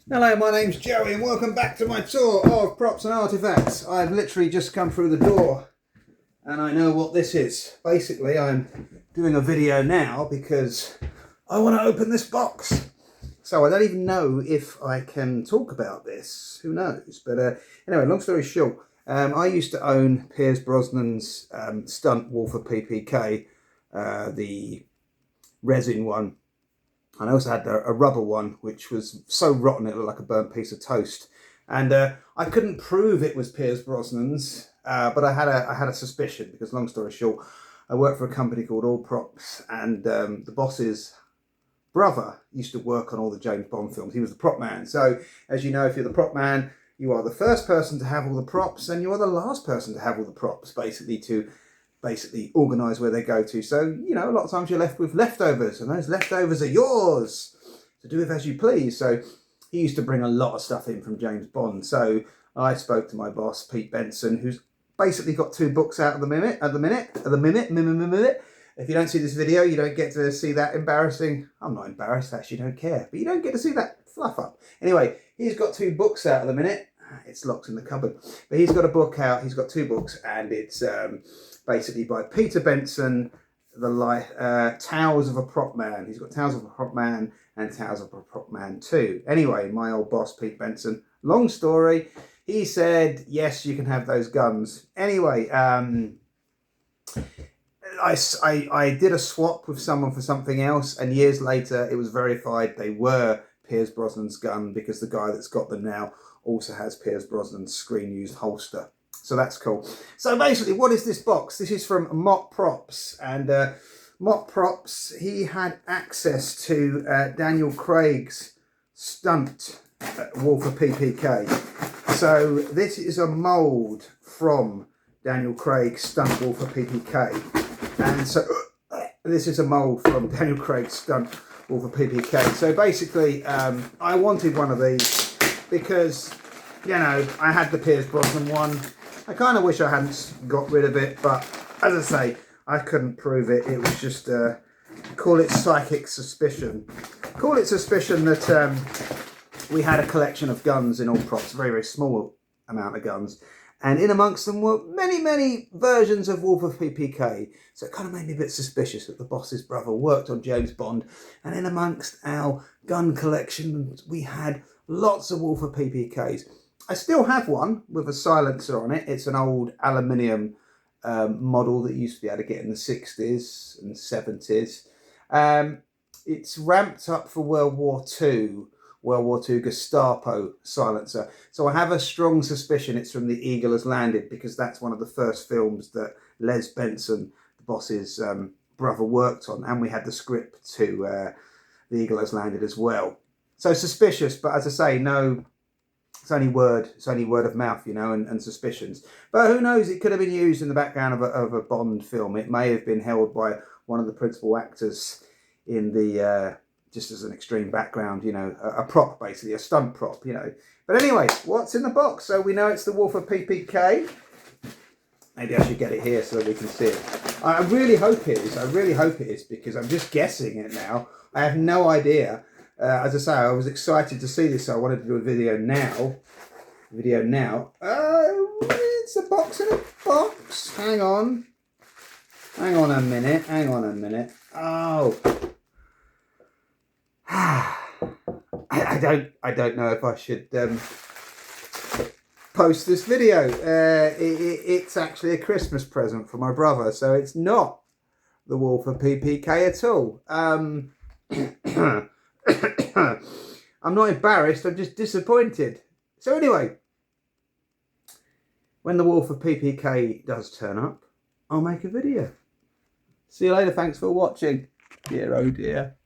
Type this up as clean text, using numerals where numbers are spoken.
Hello, my name's Joey and welcome back to my tour of props and artifacts. I've literally just come through the door and I know what this is. Basically, I'm doing a video now because I want to open this box. So I don't even know if I can talk about this. Who knows? But anyway, long story short, I used to own Pierce Brosnan's stunt Wolfer PPK, the resin one. And I also had a rubber one, which was so rotten it looked like a burnt piece of toast. And I couldn't prove it was Pierce Brosnan's, but I had a suspicion because, long story short, I worked for a company called All Props, and the boss's brother used to work on all the James Bond films. He was the prop man. So, as you know, if you're the prop man, you are the first person to have all the props, and you are the last person to have all the props, basically organise where they go to. So, you know, a lot of times you're left with leftovers, and those leftovers are yours to do with as you please. So he used to bring a lot of stuff in from James Bond. So I spoke to my boss, Pete Benson, who's basically got 2 books out at the minute. If you don't see this video, you don't get to see that embarrassing. I'm not embarrassed, actually, don't care. But you don't get to see that fluff up. Anyway, he's got 2 books out at the minute. It's locked in the cupboard. But he's got a book out. He's got 2 books, and it's basically by Peter Benson, Tales of a Prop Man. He's got Tales of a Prop Man and Tales of a Prop Man 2. Anyway, my old boss, Pete Benson, long story, he said, yes, you can have those guns. Anyway, I did a swap with someone for something else, and years later it was verified they were Pierce Brosnan's gun, because the guy that's got them now also has Pierce Brosnan's screen-used holster. So that's cool. So basically, what is this box? This is from Mott Props. And Mott Props, he had access to Daniel Craig's stunt Wolfer PPK. So this is a mould from Daniel Craig's stunt Wolfer PPK. And so this is a mould from Daniel Craig's stunt Wolfer PPK. So basically, I wanted one of these because, you know, I had the Pierce Brosnan one. I kind of wish I hadn't got rid of it, but as I say, I couldn't prove it. It was just, call it psychic suspicion. Call it suspicion that we had a collection of guns in All Props, a very, very small amount of guns. And in amongst them were many, many versions of Wolfer PPK. So it kind of made me a bit suspicious that the boss's brother worked on James Bond. And in amongst our gun collection, we had lots of Wolfer PPKs. I still have one with a silencer on it. It's an old aluminium model that you used to be able to get in the 60s and 70s. It's ramped up for World War II Gestapo silencer. So I have a strong suspicion it's from The Eagle Has Landed, because that's one of the first films that Les Benson, the boss's brother, worked on. And we had the script to The Eagle Has Landed as well. So suspicious, but as I say, no... It's only word of mouth, you know, and suspicions. But who knows? It could have been used in the background of a Bond film. It may have been held by one of the principal actors in the, just as an extreme background, you know, a prop, basically, a stunt prop, you know. But anyway, what's in the box? So we know it's the Wolfer PPK. Maybe I should get it here so that we can see it. I really hope it is. I really hope it is, because I'm just guessing it now. I have no idea. As I say, I was excited to see this, so I wanted to do a video now. It's a box in a box. Hang on a minute. Oh. I don't know if I should post this video. It's actually a Christmas present for my brother, so it's not the Wolfer PPK at all. I'm not embarrassed, I'm just disappointed. So anyway, when the Wolfer PPK does turn up, I'll make a video. See you later, thanks for watching. Dear oh dear.